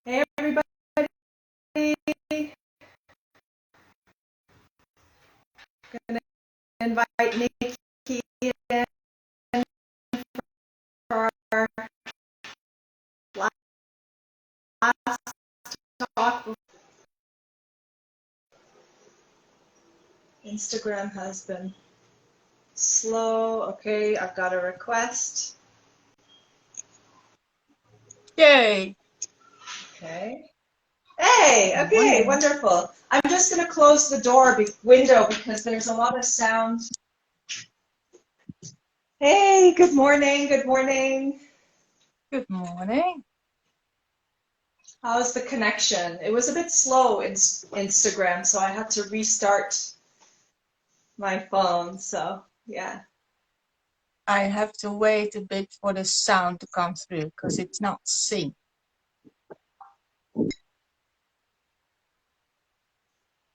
Hey everybody, gonna invite Nikki in for our last talk. Instagram has been slow. Okay, I've got a request. Yay! Okay. Hey, Good okay, morning. wonderful. I'm just gonna close the window because there's a lot of sound. Hey, good morning, good morning. Good morning. How's the connection? It was a bit slow in Instagram, so I had to restart my phone. So, yeah. I have to wait a bit for the sound to come through because it's not synced.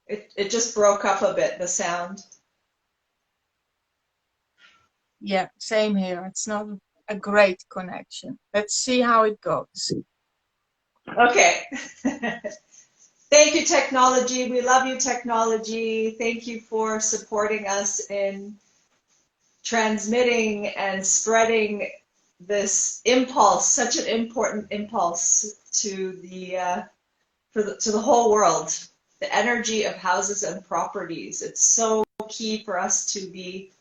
It just broke up a bit, the sound. Yeah, same here. It's not a great connection. Let's see how it goes. Okay. Thank you, technology. We love you, technology. Thank you for supporting us in transmitting and spreading this impulse, such an important impulse to to the whole world. The energy of houses and properties. It's so key for us to be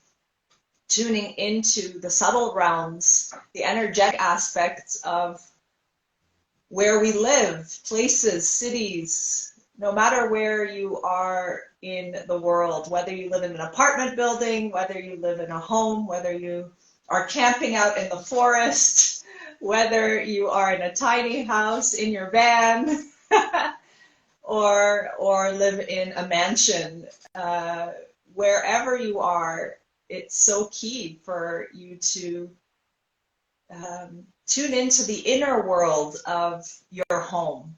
tuning into the subtle realms, the energetic aspects of where we live, places, cities, no matter where you are in the world, whether you live in an apartment building, whether you live in a home, whether you are camping out in the forest, whether you are in a tiny house in your van, or live in a mansion, wherever you are, it's so key for you to tune into the inner world of your home,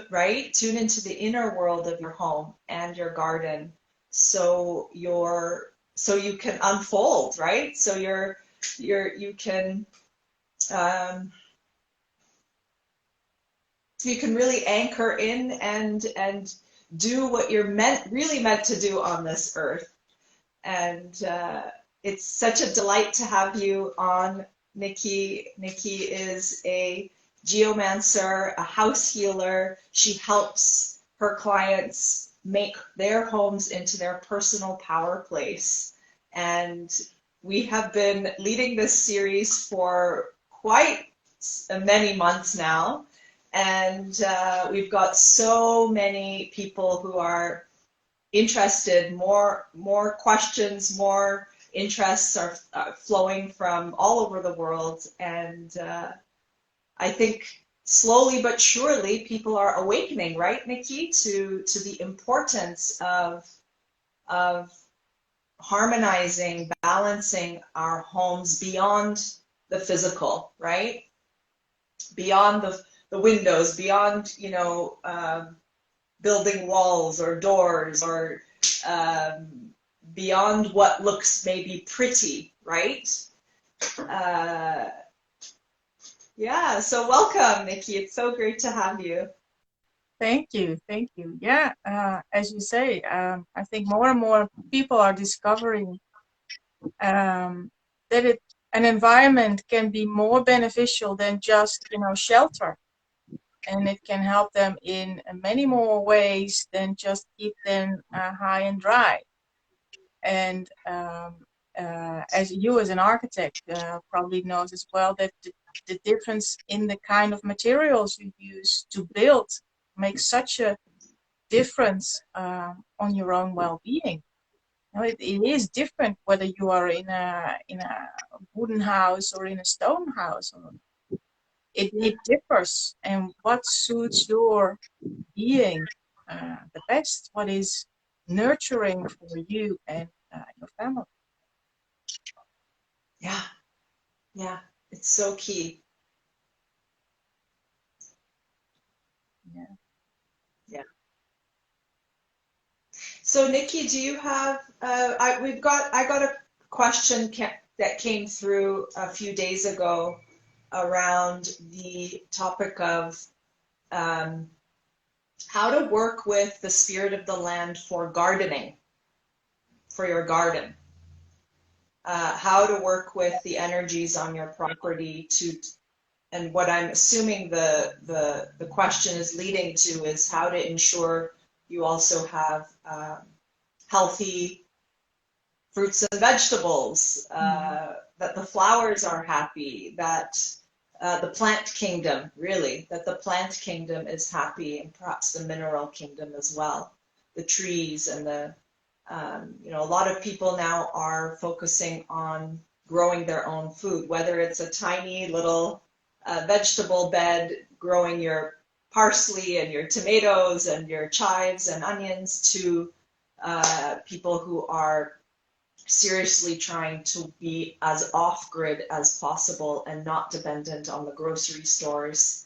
right? Tune into the inner world of your home and your garden, so you can unfold, right? So um, you can really anchor in and do what you're really meant to do on this earth. And it's such a delight to have you on, Nikki. Nikki is a geomancer, a house healer. She helps her clients make their homes into their personal power place. And we have been leading this series for quite many months now. And we've got so many people who are interested, more questions, more interests are flowing from all over the world. And I think slowly but surely people are awakening, right, Nikki, to the importance of harmonizing, balancing our homes beyond the physical, right? Beyond the windows, beyond, building walls or doors, or beyond what looks maybe pretty, right? Uh, yeah, so welcome, Nikki. It's so great to have you. Thank you. Thank you. Yeah, as you say, I think more and more people are discovering that an environment can be more beneficial than just, shelter. And it can help them in many more ways than just keep them high and dry. And as you as an architect probably knows as well, that the difference in the kind of materials you use to build makes such a difference on your own well-being. It is different whether you are in a wooden house or in a stone house. It differs, and what suits your being the best, what is nurturing for you and your family. Yeah, yeah, it's so key. Yeah. Yeah. So, Nikki, do you have? I got a question that came through a few days ago around the topic of um, how to work with the spirit of the land for gardening, for your garden. How to work with the energies on your property to, and what I'm assuming the question is leading to is how to ensure you also have healthy fruits and vegetables, that the flowers are happy, that the plant kingdom, really, that the plant kingdom is happy, and perhaps the mineral kingdom as well, the trees and the, a lot of people now are focusing on growing their own food, whether it's a tiny little vegetable bed growing your parsley and your tomatoes and your chives and onions to people who are seriously trying to be as off-grid as possible and not dependent on the grocery stores.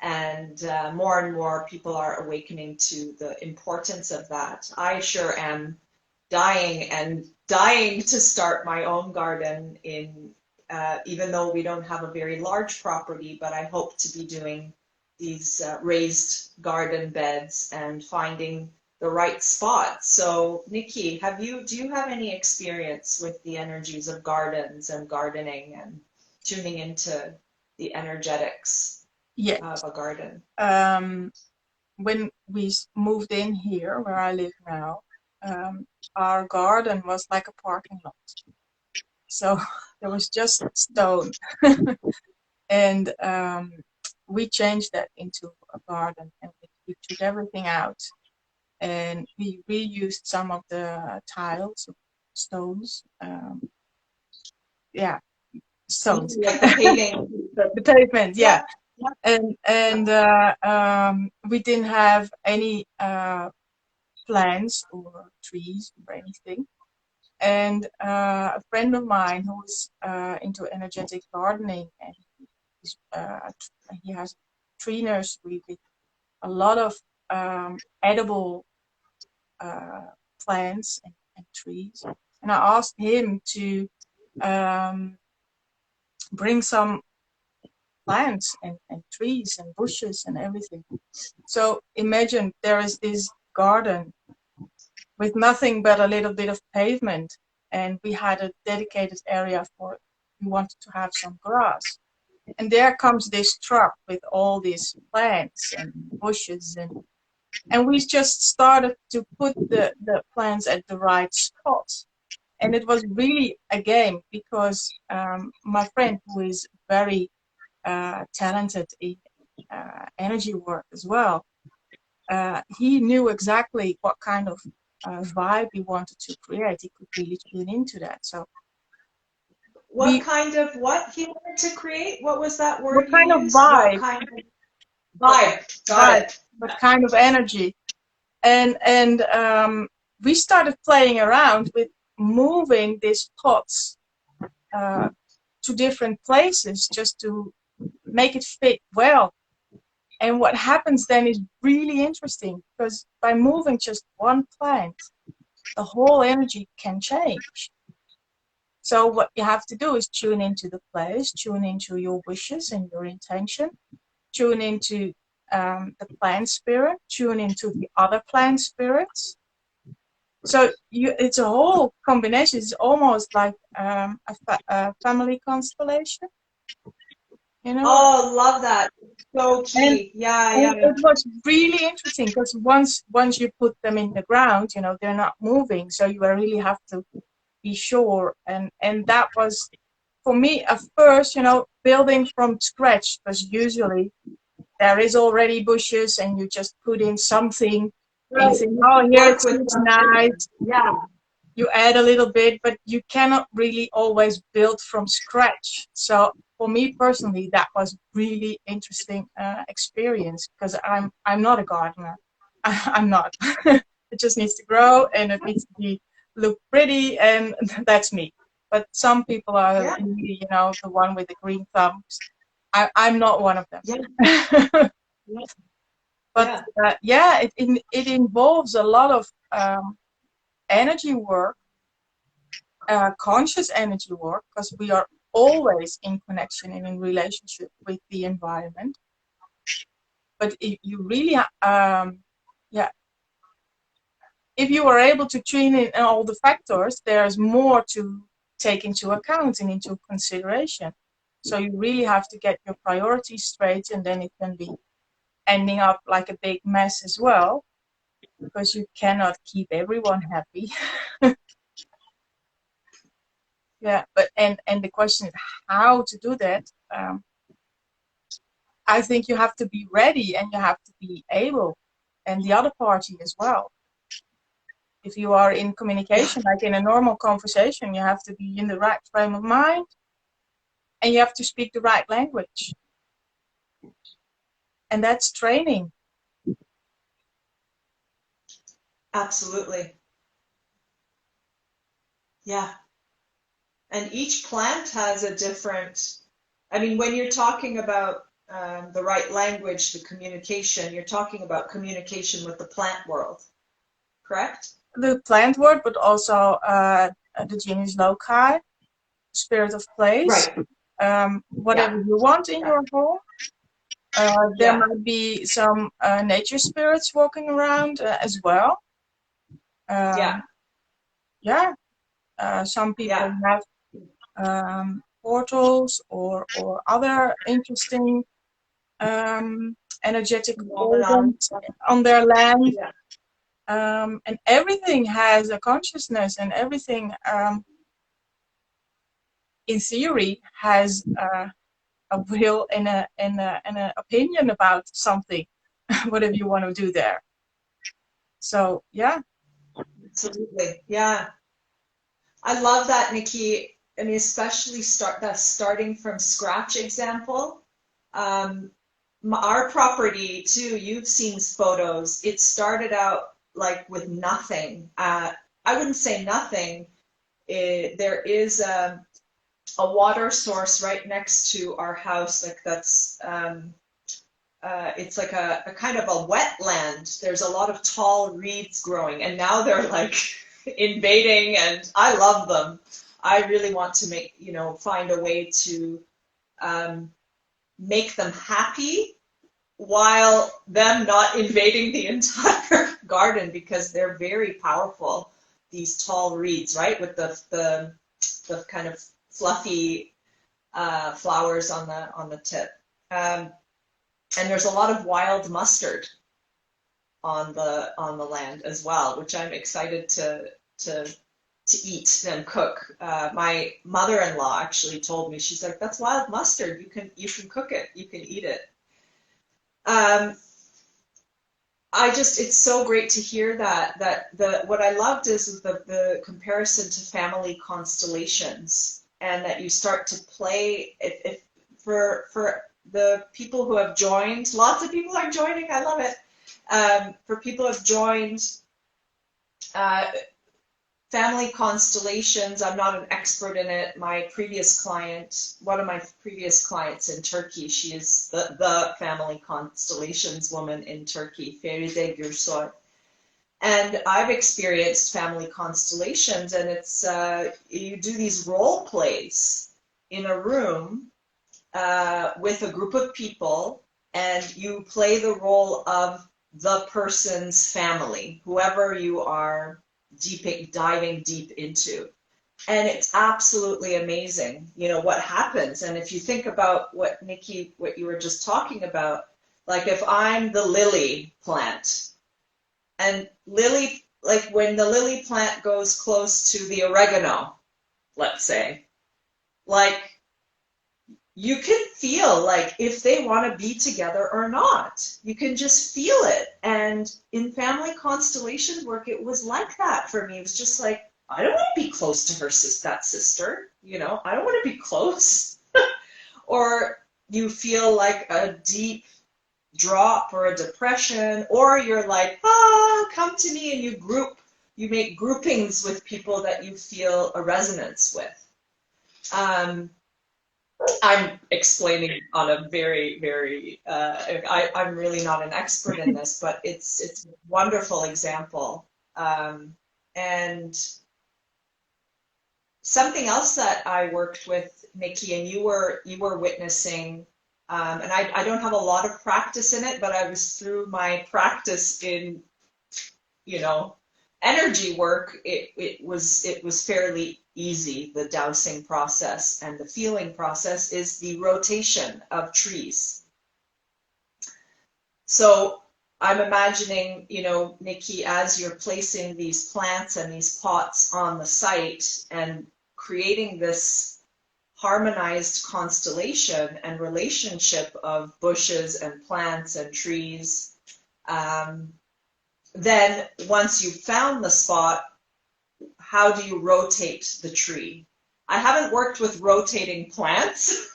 And more people are awakening to the importance of that. I sure am dying to start my own garden in, even though we don't have a very large property, but I hope to be doing these raised garden beds and finding the right spot. So, Nikki, do you have any experience with the energies of gardens and gardening and tuning into the energetics Yes. of a garden? When we moved in here, where I live now, our garden was like a parking lot. So there was just stone. And we changed that into a garden, and we took everything out. And we reused some of the tiles, stones. Stones. Like the paving. The pavement, yeah. Yeah. And we didn't have any plants or trees or anything. And a friend of mine who is into energetic gardening, and he has a tree nursery with a lot of edible plants and trees. And I asked him to bring some plants and trees and bushes and everything. So imagine there is this garden with nothing but a little bit of pavement, and we had a dedicated area for it. We wanted to have some grass. And there comes this truck with all these plants and bushes, and we just started to put the plants at the right spots. And it was really a game, because my friend, who is very talented in energy work as well, he knew exactly what kind of vibe he wanted to create. He could really tune into that. So What kind of what he wanted to create? What was that what word you kind of used? What vibe, kind of vibe? Got it. what kind of energy. And we started playing around with moving these pots to different places just to make it fit well. And what happens then is really interesting, because by moving just one plant, the whole energy can change. So what you have to do is tune into the place, tune into your wishes and your intention, tune into the plant spirit, tune into the other plant spirits. So it's a whole combination. It's almost like a family constellation, you know. Oh, love that. So And key. Yeah, And yeah. it was really interesting, because once you put them in the ground, they're not moving. So you really have to be sure. And that was, for me, at first, building from scratch, because usually there is already bushes and you just put in something and you Right. think, oh, here Work it with looks something. nice. Yeah. You add a little bit, but you cannot really always build from scratch. So for me personally, that was really interesting experience, because I'm not a gardener. I'm not. It just needs to grow, and it needs to look pretty, and that's me. But some people are Yeah. really, the one with the green thumbs. I'm not one of them. Yeah. But Yeah. it involves a lot of energy work, conscious energy work, because we are always in connection and in relationship with the environment. But if you really, yeah, if you are able to tune in all the factors, there's more to take into account and into consideration. So you really have to get your priorities straight, and then it can be ending up like a big mess as well, because you cannot keep everyone happy. Yeah, but and the question is how to do that. I think you have to be ready and you have to be able, and the other party as well. If you are in Yeah, communication, like in a normal conversation, you have to be in the right frame of mind and you have to speak the right language. And that's training. absolutely. Yeah. And each plant has a different, I mean, when you're talking about the right language, the communication, you're talking about communication with the plant world, correct? The plant word, but also the genius loci, spirit of place, Right. whatever Yeah. you want in Yeah. your home. There Yeah. might be some nature spirits walking around as well. Yeah. Um, yeah, some people Yeah. have portals or other interesting energetic Phenomenon. organs on their land. Yeah. And everything has a consciousness, and everything, in theory, has a will and an opinion about something, whatever you want to do there. So, yeah. Absolutely. Yeah. I love that, Nikki. I mean, especially starting from scratch example. Um, our property too, you've seen photos. It started out like with nothing. I wouldn't say nothing. There is a water source right next to our house, like that's it's like a kind of a wetland. There's a lot of tall reeds growing, and now they're like invading, and I love them. I really want to make, find a way to um, make them happy while them not invading the entire garden, because they're very powerful. These tall reeds, right, with the kind of fluffy flowers on the tip. Um, and there's a lot of wild mustard on the land as well, which I'm excited to eat and cook. My mother-in-law actually told me, she's like, "That's wild mustard. You can cook it. You can eat it." Um, it's so great to hear that the what I loved is the comparison to family constellations, and that you start to play if for the people who have joined, lots of people are joining. I love it. For people who have joined uh, family constellations, I'm not an expert in it. One of my previous clients in Turkey, she is the family constellations woman in Turkey, Feride Gürsoy. And I've experienced family constellations, and it's you do these role plays in a room with a group of people, and you play the role of the person's family, whoever you are diving deep into. And it's absolutely amazing, what happens. And if you think about what Nikki, what you were just talking about, like if I'm the lily plant, and lily, like when the lily plant goes close to the oregano, let's say, like you can feel like if they want to be together or not. You can just feel it. And in family constellation work, it was like that for me. It was just like, I don't want to be close to that sister. I don't want to be close. Or you feel like a deep drop or a depression, or you're like, come to me, and you make groupings with people that you feel a resonance with. I'm explaining on a very, very, I'm really not an expert in this, but it's a wonderful example. And something else that I worked with, Nikki, and you were witnessing And I don't have a lot of practice in it, but I was through my practice in, you know, energy work, it was fairly easy. The dowsing process and the feeling process is the rotation of trees. So I'm imagining, you know, Nikki, as you're placing these plants and these pots on the site and creating this harmonized constellation and relationship of bushes and plants and trees, then once you've found the spot, how do you rotate the tree? I haven't worked with rotating plants.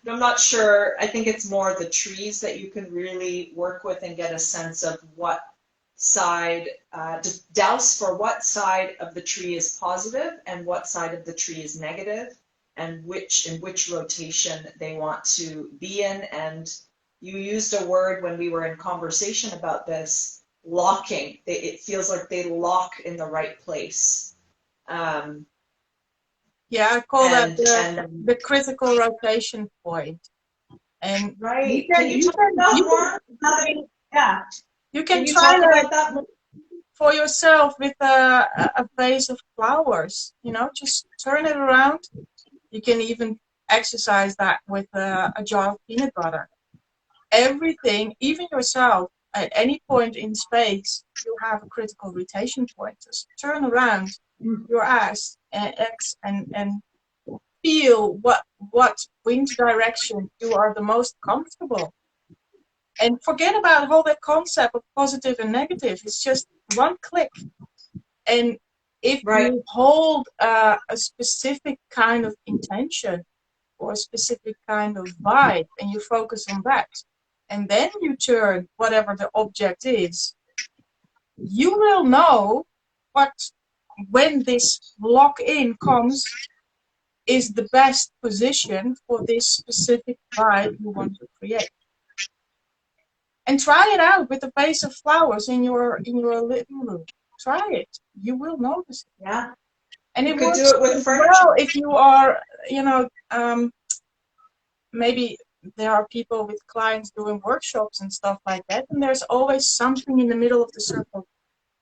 I'm not sure. I think it's more the trees that you can really work with and get a sense of what side, to douse for what side of the tree is positive and what side of the tree is negative, and in which rotation they want to be in. And you used a word when we were in conversation about this, locking. It feels like they lock in the right place. Yeah, I call that And the critical rotation point. And right. Can you talk about more? Yeah. You can you try talk about that for yourself with a vase of flowers. You know, just turn it around. You can even exercise that with a jar of peanut butter. Everything, even yourself, at any point in space, you have a critical rotation point. Just turn around your ass and feel what wind direction you are the most comfortable. And forget about the whole that concept of positive and negative. It's just one click. And if you hold a specific kind of intention or a specific kind of vibe and you focus on that, and then you turn whatever the object is, you will know when this lock-in comes is the best position for this specific vibe you want to create. And try it out with a vase of flowers in your living room. Try it. You will notice it. Yeah. And you it could works do it with furniture. well if you are, you know, maybe there are people with clients doing workshops and stuff like that, and there's always something in the middle of the circle.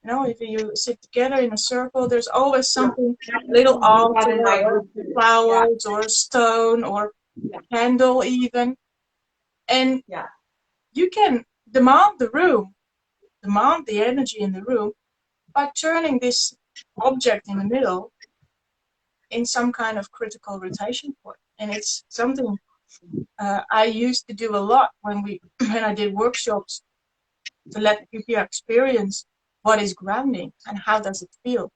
You know, if you sit together in a circle, there's always something, little altar or flowers or a stone or a candle even. And you can demand the energy in the room by turning this object in the middle in some kind of critical rotation point. And it's something I used to do a lot when I did workshops, to let people experience what is grounding and how does it feel.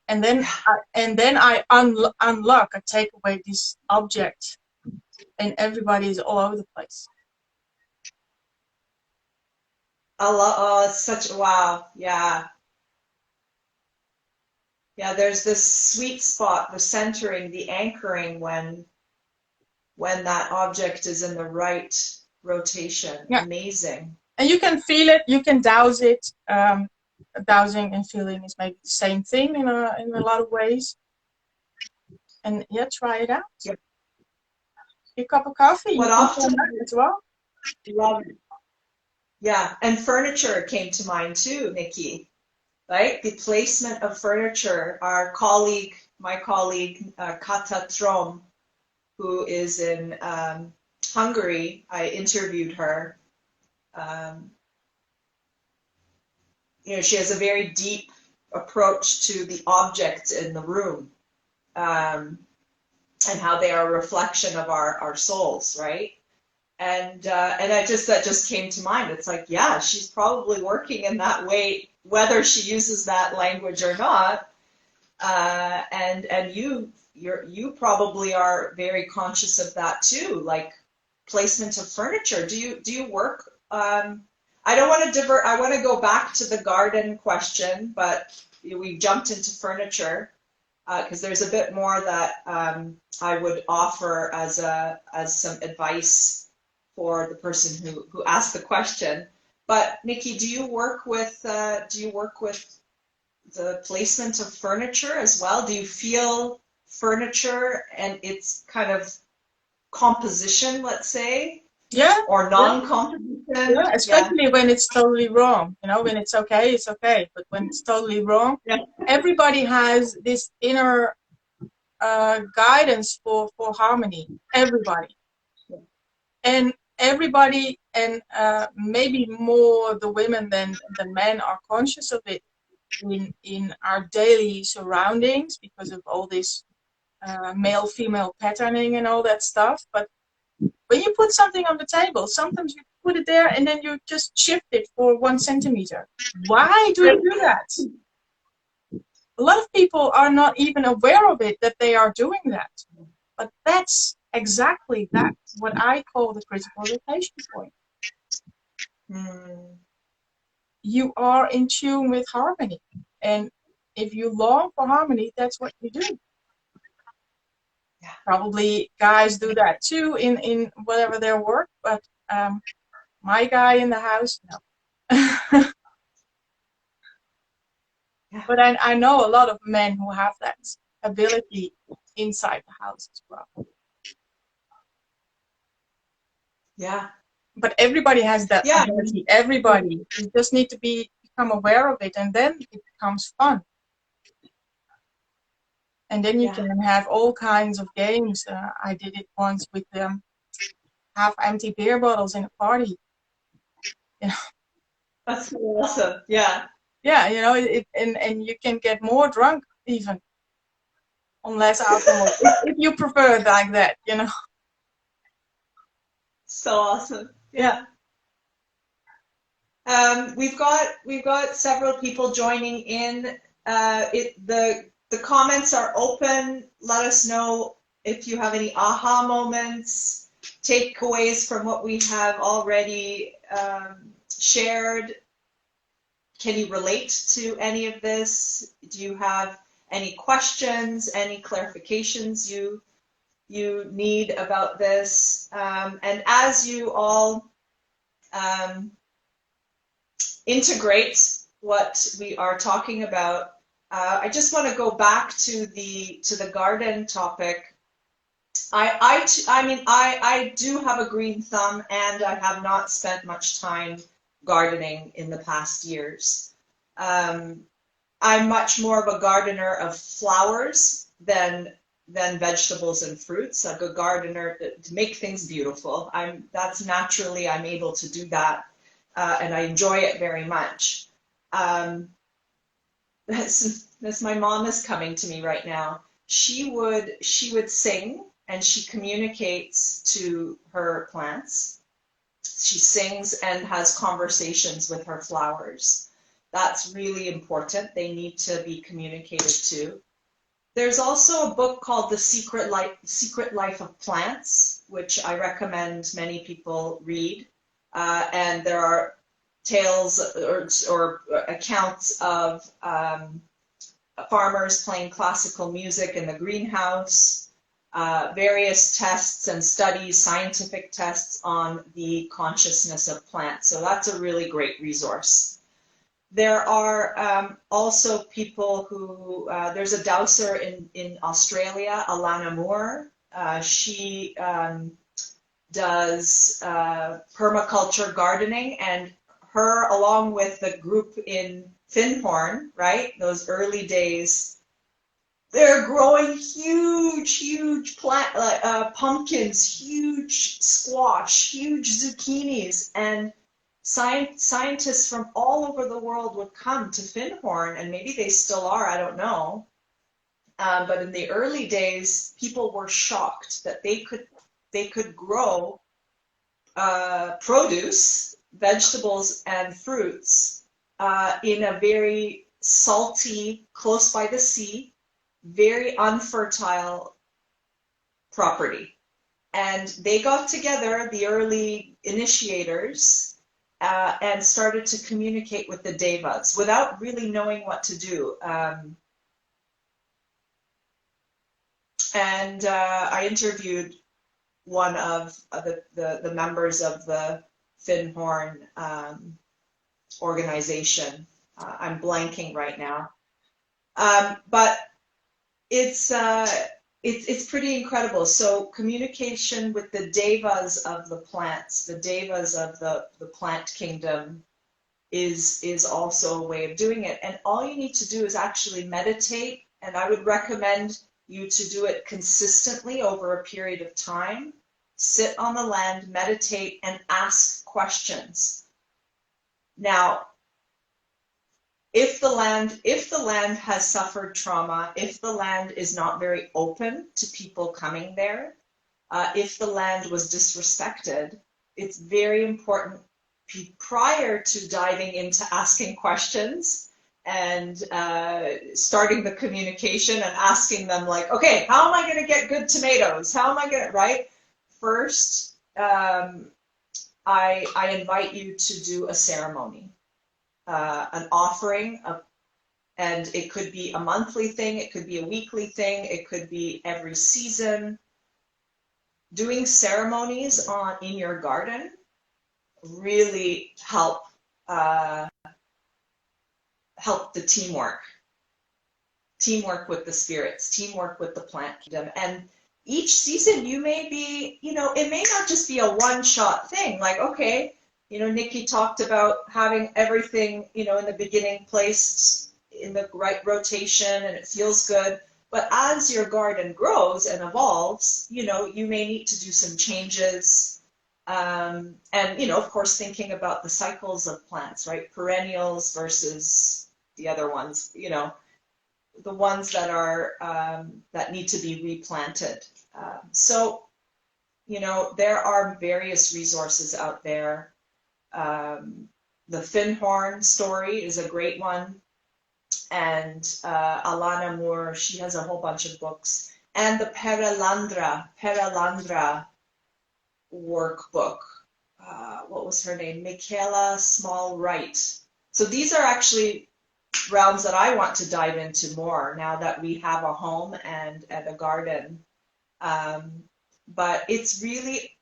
And then I unlock, I take away this object, and everybody is all over the place. It's such wow, yeah. Yeah, there's this sweet spot, the centering, the anchoring when that object is in the right rotation. Yeah. Amazing. And you can feel it, you can douse it. Dowsing and feeling is maybe the same thing in a lot of ways. And yeah, try it out. Yep. Your cup of coffee. What often as well. Love it. Yeah, and furniture came to mind too, Nikki. Right? The placement of furniture. My colleague, Kata Trom, who is in Hungary, I interviewed her. You know, she has a very deep approach to the objects in the room, and how they are a reflection of our souls, right? And that just came to mind. It's like, yeah, she's probably working in that way, whether she uses that language or not. And you probably are very conscious of that too, like placement of furniture. Do you work? I don't want to divert. I want to go back to the garden question, but we jumped into furniture because there's a bit more that I would offer as some advice for the person who asked the question. But Nikki, do you work with the placement of furniture as well? Do you feel furniture and its kind of composition, let's say, Yeah, or yeah, non-composition. yeah. Yeah. Especially when it's totally wrong. You know, when it's okay, it's okay. But when it's totally wrong, Yeah. everybody has this inner guidance for harmony. Everybody. And everybody, and maybe more the women than the men, are conscious of it in our daily surroundings because of all this male-female patterning and all that stuff. But when you put something on the table, sometimes you put it there and then you just shift it for 1 centimeter. Why do you do that? A lot of people are not even aware of it, that they are doing that. But that's exactly that, what I call the critical rotation point. Mm. You are in tune with harmony. And if you long for harmony, that's what you do. Yeah. Probably guys do that too in whatever their work, but my guy in the house, no. Yeah. But I know a lot of men who have that ability inside the house as well. Yeah. But everybody has that Yeah. ability. Everybody. You just need to become aware of it, and then it becomes fun. And then you Yeah. can have all kinds of games. I did it once with half empty beer bottles in a party. You know? That's awesome. Yeah. Yeah, you know, and you can get more drunk even on less alcohol if you prefer it like that, you know. So awesome. Yeah. Yeah. We've got several people joining in. The comments are open. Let us know if you have any aha moments, takeaways from what we have already shared. Can you relate to any of this? Do you have any questions, any clarifications you need about this? And as you all integrate what we are talking about, I just want to go back to the garden topic. I do have a green thumb, and I have not spent much time gardening in the past years. I'm much more of a gardener of flowers than vegetables and fruits. A good gardener to make things beautiful. That's naturally I'm able to do that, and I enjoy it very much. As my mom is coming to me right now, she would sing, and she communicates to her plants. She sings and has conversations with her flowers. That's really important. They need to be communicated to. There's also a book called The Secret Life of Plants, which I recommend many people read. And there are tales or accounts of farmers playing classical music in the greenhouse, various tests and studies, scientific tests on the consciousness of plants. So that's a really great resource. There are also people who, there's a dowser in Australia, Alana Moore. She does permaculture gardening, and her, along with the group in Finhorn, right, those early days, they're growing huge pumpkins, huge squash, huge zucchinis, and scientists from all over the world would come to Finhorn, and maybe they still are, I don't know. But in the early days, people were shocked that they could grow produce, vegetables and fruits in a very salty, close by the sea, very unfertile property. And they got together, the early initiators, and started to communicate with the devas without really knowing what to do. And I interviewed one of the members of the Finhorn organization. I'm blanking right now. But it's it's pretty incredible. So communication with the devas of the plants, the devas of the plant kingdom is also a way of doing it. And all you need to do is actually meditate. And I would recommend you to do it consistently over a period of time. Sit on the land, meditate, and ask questions. Now, if the land has suffered trauma, if the land is not very open to people coming there, if the land was disrespected, it's very important prior to diving into asking questions and starting the communication and asking them like, okay, how am I going to get good tomatoes? How am I going to, right? First, I invite you to do a ceremony, an offering of, and it could be a monthly thing, it could be a weekly thing, it could be every season. Doing ceremonies in your garden really help the teamwork with the spirits, teamwork with the plant kingdom. And each season you may be, it may not just be a one-shot thing. Like, okay, Nikki talked about having everything, in the beginning placed in the right rotation and it feels good. But as your garden grows and evolves, you may need to do some changes. And, of course, thinking about the cycles of plants, right? Perennials versus the other ones, the ones that are, that need to be replanted. So, there are various resources out there. The Finhorn story is a great one. And Alana Moore, she has a whole bunch of books. And the Perelandra workbook. What was her name? Michaela Small Wright. So these are actually realms that I want to dive into more now that we have a home and a garden. But it's really,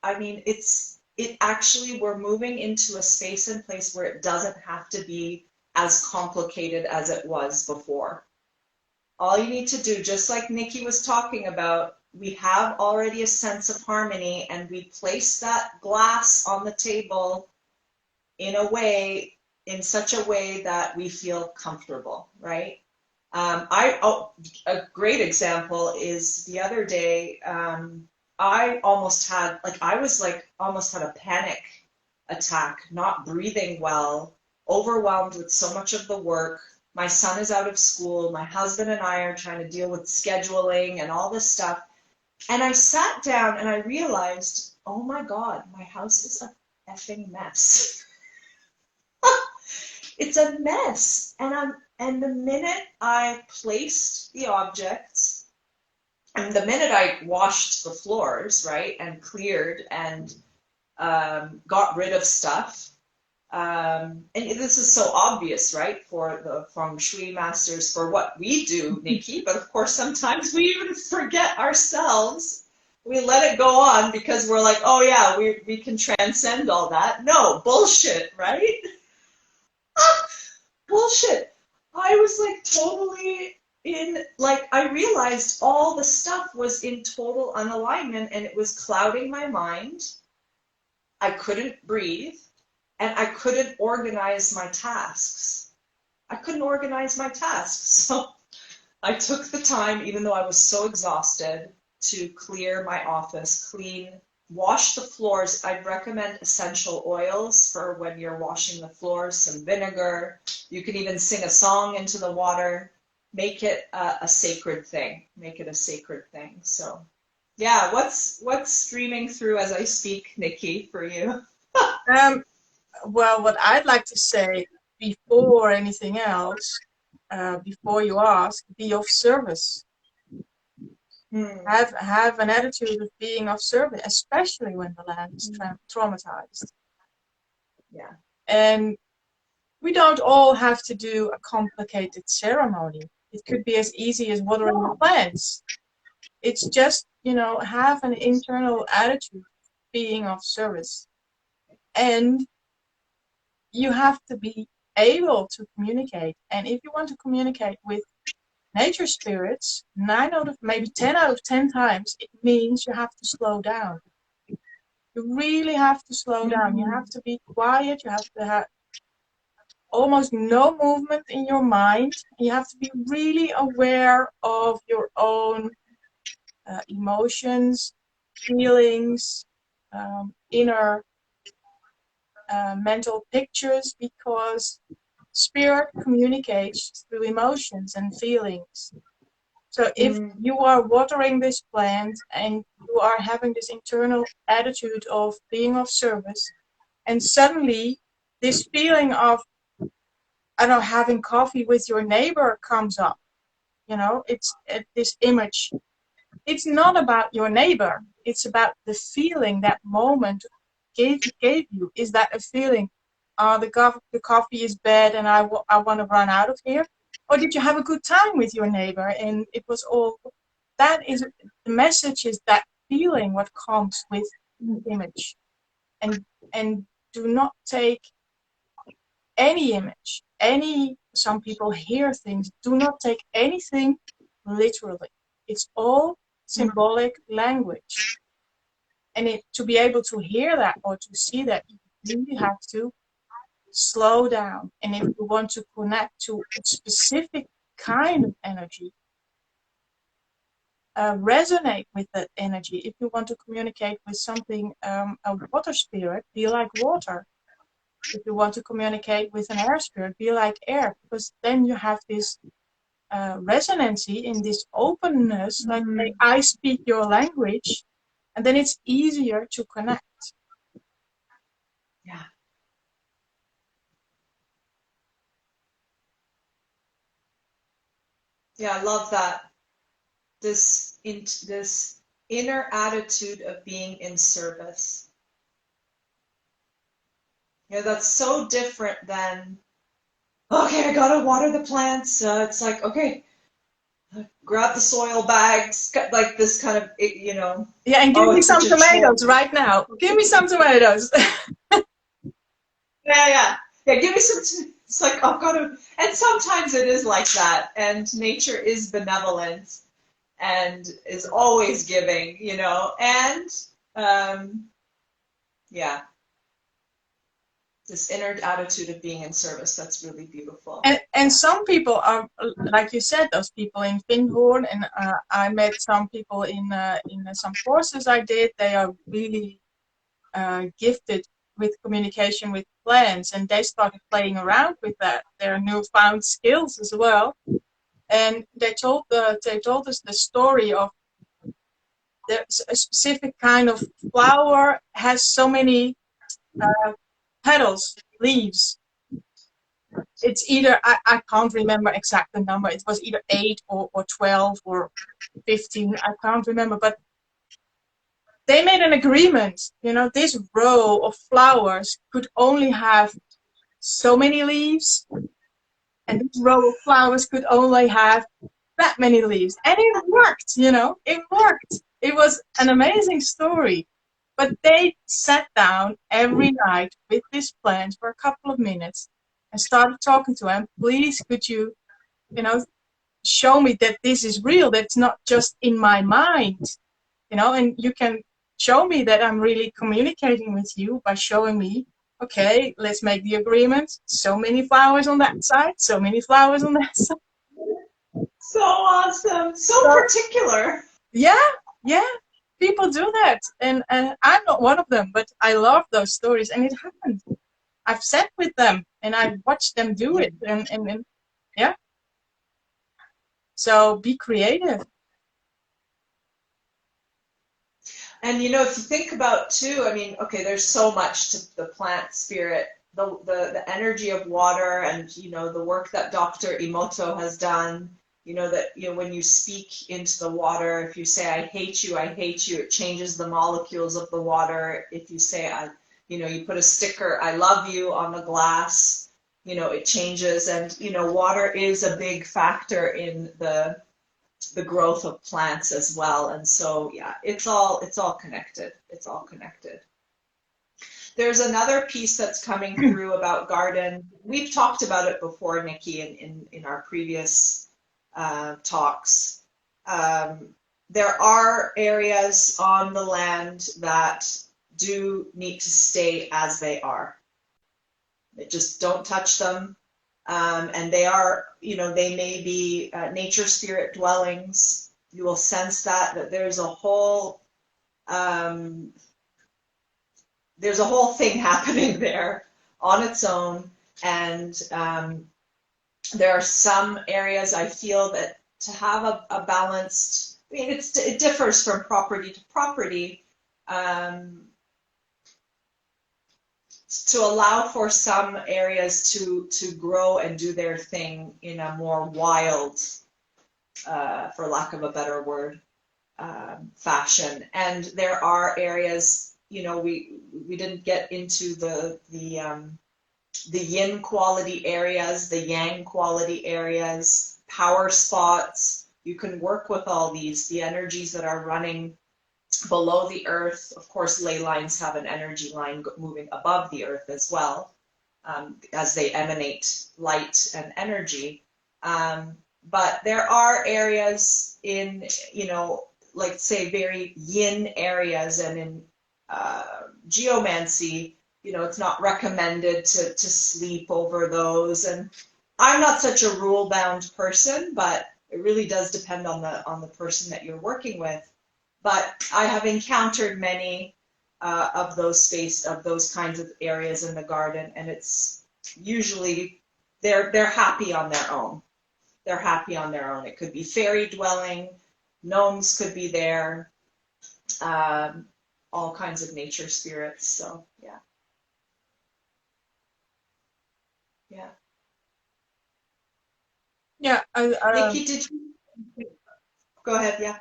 we're moving into a space and place where it doesn't have to be as complicated as it was before. All you need to do, just like Nikki was talking about, we have already a sense of harmony and we place that glass on the table in such a way that we feel comfortable, right? A great example is the other day, I almost had a panic attack, not breathing well, overwhelmed with so much of the work. My son is out of school. My husband and I are trying to deal with scheduling and all this stuff. And I sat down and I realized, oh my God, my house is a effing mess. It's a mess. And the minute I placed the objects, and the minute I washed the floors, right, and cleared and got rid of stuff, and this is so obvious, right, for the feng shui masters, for what we do, Nikki, but of course sometimes we even forget ourselves. We let it go on because we're like, oh yeah, we can transcend all that. No, bullshit, right? Bullshit. I was like totally I realized all the stuff was in total unalignment and it was clouding my mind. I couldn't breathe and I couldn't organize my tasks. So I took the time, even though I was so exhausted, to clear my office, wash the floors. I'd recommend essential oils for when you're washing the floors, some vinegar. You can even sing a song into the water. Make it a sacred thing. So, yeah, what's streaming through as I speak, Nikki, for you? Well, what I'd like to say before anything else, before you ask, be of service. Have an attitude of being of service, especially when the land is traumatized. Yeah. And we don't all have to do a complicated ceremony. It could be as easy as watering the plants. It's just, have an internal attitude of being of service. And you have to be able to communicate. And if you want to communicate with nature spirits, 10 out of 10 times, it means you have to slow down. You really have to slow down. You have to be quiet. You have to have almost no movement in your mind. You have to be really aware of your own emotions, feelings, inner mental pictures, because spirit communicates through emotions and feelings. So if you are watering this plant and you are having this internal attitude of being of service, and suddenly this feeling of, I don't know, having coffee with your neighbor comes up, it's this image. It's not about your neighbor. It's about the feeling that moment gave you. Is that a feeling? The coffee is bad and I want to run out of here? Or did you have a good time with your neighbor and it was all? That is the message. Is that feeling what comes with the image? And do not take any image. Some people hear things. Do not take anything literally. It's all symbolic language. And to be able to hear that or to see that, you really have to slow down. And if you want to connect to a specific kind of energy, resonate with that energy. If you want to communicate with something, a water spirit, be like water. If you want to communicate with an air spirit, be like air, because then you have this resonancy in this openness, like I speak your language, and then it's easier to connect. Yeah. Yeah, I love that. This inner attitude of being in service. That's so different than, okay, I gotta water the plants. It's like, okay, grab the soil bags, like this kind of, Yeah, and give me it's some such a chore. tomatoes right now. Give me some tomatoes. Yeah. Give me some. It's like I've got to, and sometimes it is like that. And nature is benevolent and is always giving, And yeah, this inner attitude of being in service. That's really beautiful. And some people are, like you said, those people in Finhorn, and I met some people in some courses I did. They are really gifted with communication with plants, and they started playing around with that, their newfound skills as well. And they told us the story of a specific kind of flower has so many petals, leaves. It's either, I can't remember exact the number. It was either 8 or 12 or 15. I can't remember, but they made an agreement. This row of flowers could only have so many leaves, and this row of flowers could only have that many leaves. And it worked, it worked. It was an amazing story. But they sat down every night with this plant for a couple of minutes and started talking to him. Please, could you, show me that this is real, that's not just in my mind, and you can show me that I'm really communicating with you by showing me, okay, let's make the agreement. So many flowers on that side, so many flowers on that side. So awesome. So particular. Yeah. People do that. And I'm not one of them, but I love those stories. And it happened. I've sat with them and I've watched them do it. And yeah. So be creative. And if you think about too, I mean, okay, there's so much to the plant spirit, the energy of water, and the work that Dr. Emoto has done. That when you speak into the water, if you say I hate you, it changes the molecules of the water. If you say you put a sticker I love you on the glass, it changes. And water is a big factor in the growth of plants as well. And so yeah, it's all connected. It's all connected. There's another piece that's coming through about garden. We've talked about it before, Nikki, in our previous talks. There are areas on the land that do need to stay as they are. Just don't touch them. And they are, they may be nature spirit dwellings. You will sense that there's a whole thing happening there on its own. And there are some areas I feel that to have a balanced, I mean, it differs from property to property, to allow for some areas to grow and do their thing in a more wild, for lack of a better word, fashion. And there are areas, we didn't get into the yin quality areas, the yang quality areas, power spots. You can work with all these, the energies that are running below the earth. Of course, ley lines have an energy line moving above the earth as well, as they emanate light and energy. But there are areas in, like say very yin areas, and in geomancy, it's not recommended to sleep over those. And I'm not such a rule-bound person, but it really does depend on the person that you're working with. But I have encountered many of those kinds of areas in the garden, and it's usually they're happy on their own. They're happy on their own. It could be fairy dwelling, gnomes could be there, all kinds of nature spirits. So yeah. Yeah. Yeah, Nikki, did you go ahead? Yeah.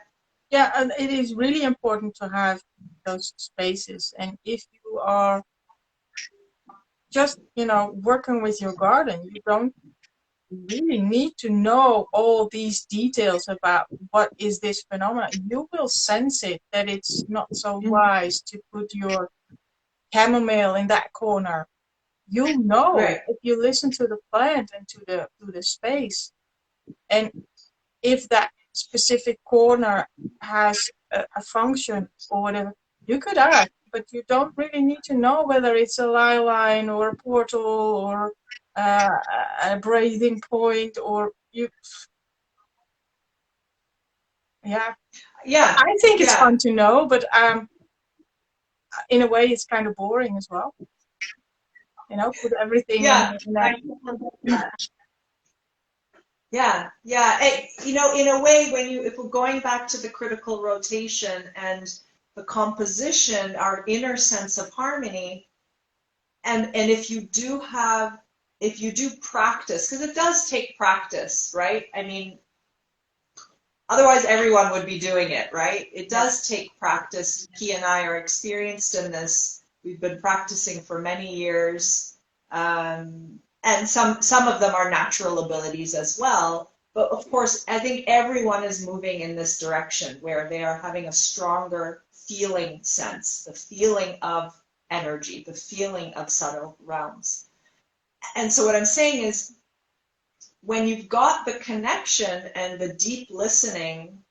Yeah, and it is really important to have those spaces. And if you are just, working with your garden, you don't really need to know all these details about what is this phenomenon. You will sense it, that it's not so wise to put your chamomile in that corner. You know, Right. if you listen to the plant and to the space. And if that specific corner has a function or whatever, you could ask, but you don't really need to know whether it's a ley line or a portal or a breathing point, or you. Yeah. Yeah. I think it's Yeah. fun to know, but in a way, it's kind of boring as well. Put everything Yeah. in that. Yeah, yeah. In a way, if we're going back to the critical rotation and the composition, our inner sense of harmony, and if you do practice, because it does take practice, right? I mean, otherwise everyone would be doing it, right? It does take practice. Nikki and I are experienced in this. We've been practicing for many years. And some of them are natural abilities as well. But of course, I think everyone is moving in this direction where they are having a stronger feeling sense, the feeling of energy, the feeling of subtle realms. And so what I'm saying is, when you've got the connection and the deep listening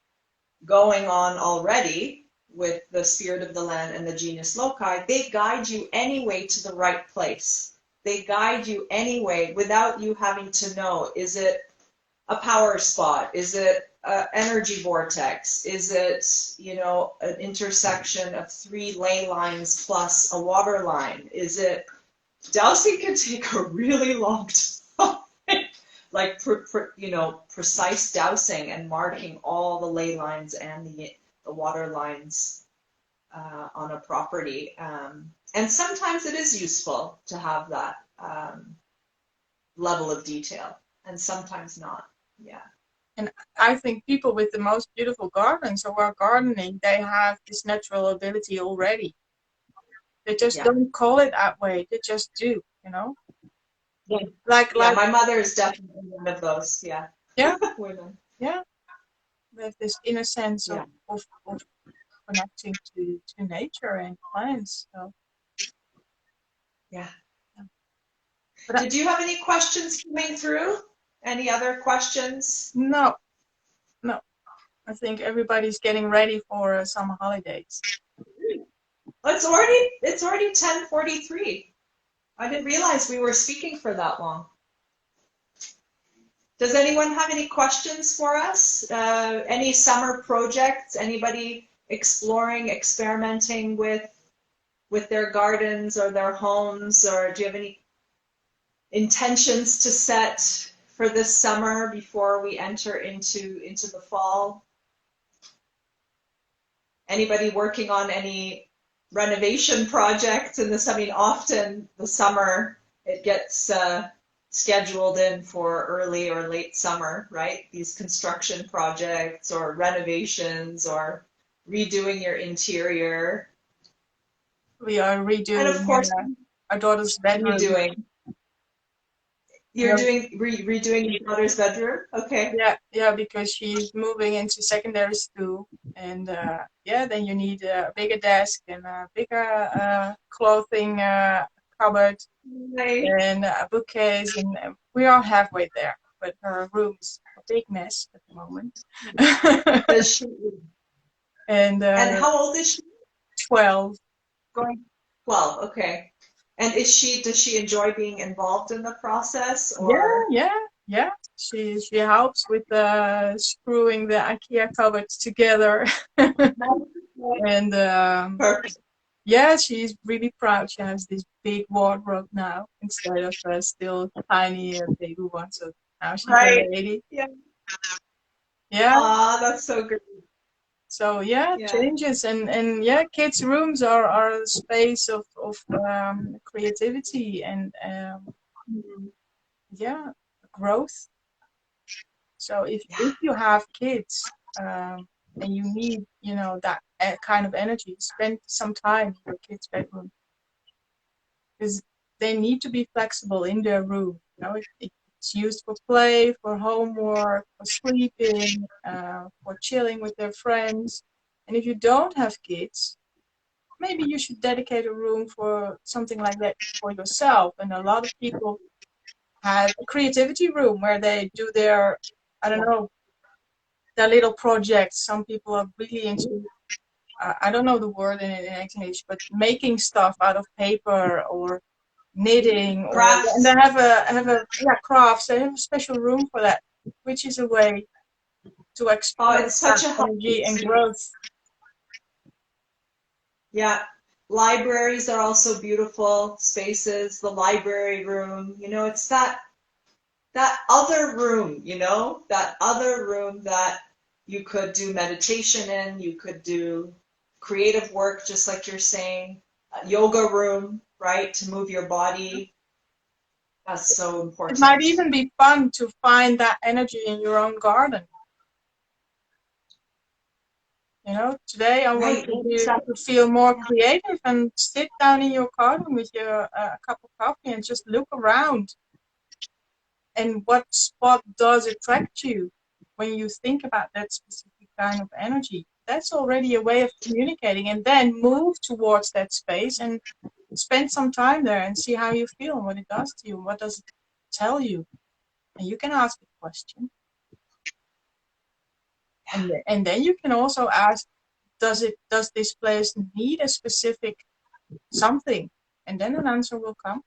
going on already with the spirit of the land and the genius loci, they guide you anyway to the right place. They guide you anyway without you having to know, is it a power spot? Is it an energy vortex? Is it, an intersection of 3 ley lines plus a water line? Is it, dowsing can take a really long time. Like, precise dowsing and marking all the ley lines and the water lines on a property. And sometimes it is useful to have that level of detail, and sometimes not. Yeah. And I think people with the most beautiful gardens who are gardening, they have this natural ability already. They just don't call it that way. They just do, Yeah. Like my mother is definitely one of those. Yeah. Yeah. Women. Yeah. They have this inner sense of connecting to nature and plants. So. Yeah. But Did you have any questions coming through? Any other questions? No, I think everybody's getting ready for summer holidays. It's already 10:43. I didn't realize we were speaking for that long. Does anyone have any questions for us? Any summer projects? Anybody exploring, experimenting with their gardens or their homes? Or do you have any intentions to set for this summer before we enter into the fall? Anybody working on any renovation projects in this? I mean, often the summer it gets scheduled in for early or late summer, right? These construction projects or renovations or redoing your interior. We are And of redoing course, our daughter's bedroom. redoing. You're doing redoing your daughter's bedroom? Okay. Yeah, because she's moving into secondary school, and then you need a bigger desk and a bigger clothing cupboard Right. and a bookcase, and we are halfway there. But her room's a big mess at the moment. Does she? And And how old is she? 12. Going 12. Okay. And does she enjoy being involved in the process or? Yeah. She helps with screwing the IKEA cupboards together. And Perfect. yeah, she's really proud. She has this big wardrobe now instead of still tiny baby one. So now she's a Right. lady. Yeah. Yeah. Aw, that's so great. So yeah, Yeah. changes and yeah, kids' rooms are a space of creativity and Mhm. yeah, growth. So if Yeah. you have kids and you need that kind of energy, spend some time in your kids' bedroom because they need to be flexible in their room. It's used for play, for homework, for sleeping, for chilling with their friends. And if you don't have kids, maybe you should dedicate a room for something like that for yourself. And a lot of people have a creativity room where they do their, I don't know, their little projects. Some people are really into, I don't know the word in English, but making stuff out of paper or knitting, and Crafts. they have a crafts. They have a special room for that, which is a way to Oh, express it's that such a healthy energy and space. growth. Yeah. Libraries are also beautiful spaces. The library room, it's that other room, that other room that you could do meditation in, you could do creative work, just like you're saying, a yoga room, right, to move your body. That's so It might important. even be fun to find that energy in your own garden. Today I want Right, you to feel more creative and sit down in your garden with your cup of coffee and just look around. And what spot does attract you when you think about that specific kind of energy? That's already a way of communicating, and then move towards that space and spend some time there and see how you feel and what it does to you. What does it tell you? And you can ask a question. And then you can also ask, does this place need a specific something? And then an answer will come.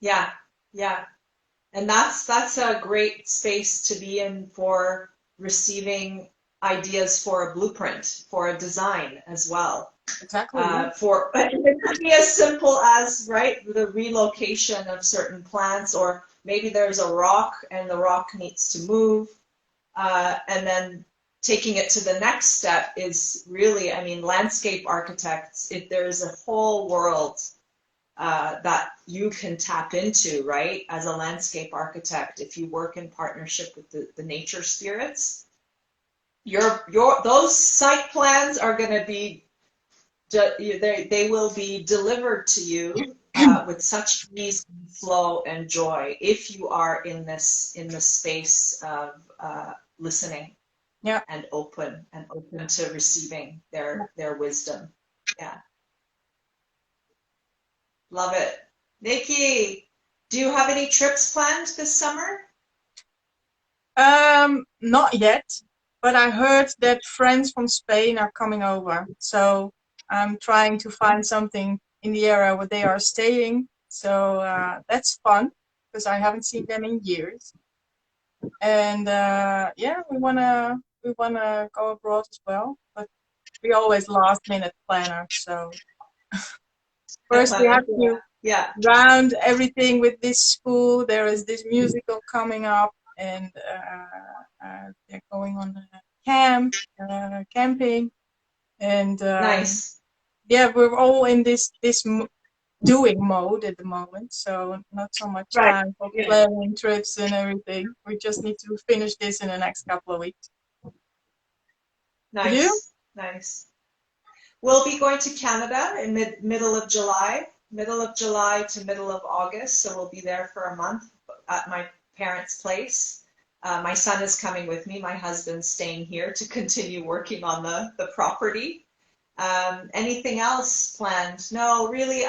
Yeah, yeah. And that's a great space to be in for receiving ideas for a blueprint, for a design as well. Exactly. For it could be as simple as right the relocation of certain plants, or maybe there's a rock and the rock needs to move, and then taking it to the next step is really, I mean, landscape architects. If there's a whole world that you can tap into, right, as a landscape architect, if you work in partnership with the nature spirits, your those site plans are going to be they will be delivered to you with such ease and flow and joy if you are in this space of listening Yeah. and open to receiving their wisdom. Yeah, love it. Nikki, do you have any trips planned this summer? Not yet, but I heard that friends from Spain are coming over. So I'm trying to find something in the area where they are staying. So that's fun because I haven't seen them in years. And yeah, we wanna go abroad as well, but we always last minute planner. So first we have Planner. to Yeah. round everything with this school. There is this musical coming up, and they're going on a camping, and Nice. yeah, we're all in this doing mode at the moment. So not so much Right. time for Yeah. planning trips and everything. We just need to finish this in the next couple of weeks. You? Nice. Nice. We'll be going to Canada in middle of July to middle of August. So we'll be there for a month at my parents' place. My son is coming with me. My husband's staying here to continue working on the property. Anything else planned? No, really,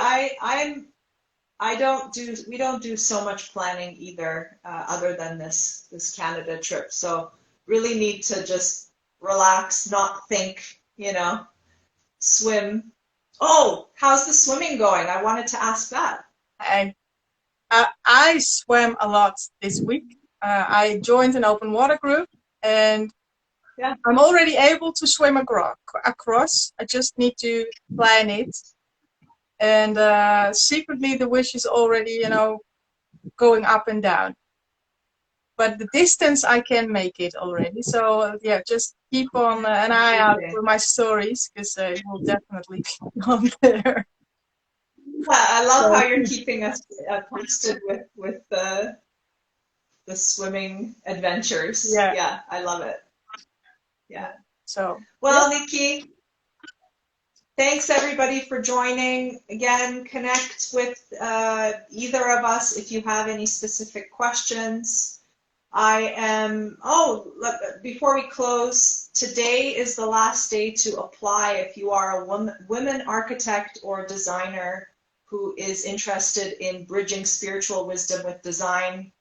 we don't do so much planning either, other than this Canada trip. So really need to just relax, not think, swim. Oh, how's the swimming going? I wanted to ask that. I I swam a lot this week. I joined an open water group, and Yeah. I'm already able to swim across. I just need to plan it. And secretly, the wish is already, going up and down. But the distance, I can make it already. So yeah, just keep on an eye out Amazing. for my stories because it will definitely be on there. Yeah, I love how So, you're keeping us posted with the swimming adventures. yeah. Yeah, I love it. Yeah. So yeah. Well, Nikki, thanks everybody for joining. Again, connect with either of us if you have any specific questions. Before we close, today is the last day to apply if you are a woman architect or designer who is interested in bridging spiritual wisdom with design.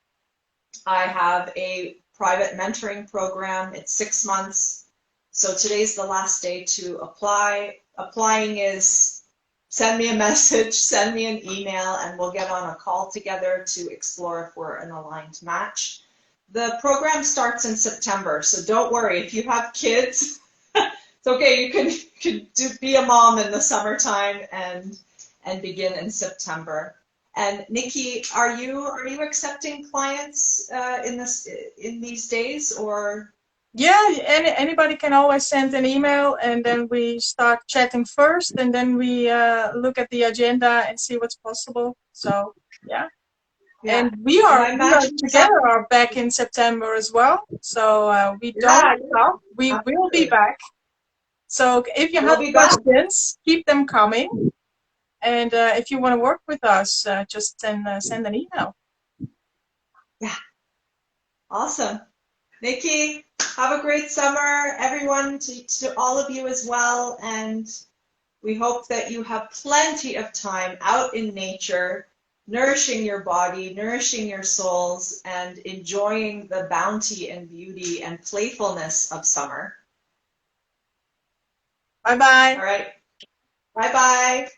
I have a private mentoring program. It's 6 months. So today's the last day to apply. Applying is send me a message, send me an email, and we'll get on a call together to explore if we're an aligned match. The program starts in September, so don't worry. If you have kids, it's okay. You can be a mom in the summertime and begin in September. And Nikki, are you accepting clients in these days, or? Yeah, anybody can always send an email, and then we start chatting first, and then we look at the agenda and see what's possible. So yeah, Yeah, and we and are I we are imagine some. together are back in September as well. So we don't Yeah, stop. We will be absolutely. back. So if you We'll have be back. questions, keep them coming. And if you want to work with us, just send an email. Yeah, awesome. Nikki, have a great summer, everyone, to all of you as well. And we hope that you have plenty of time out in nature, nourishing your body, nourishing your souls, and enjoying the bounty and beauty and playfulness of summer. Bye bye. All right. Bye bye.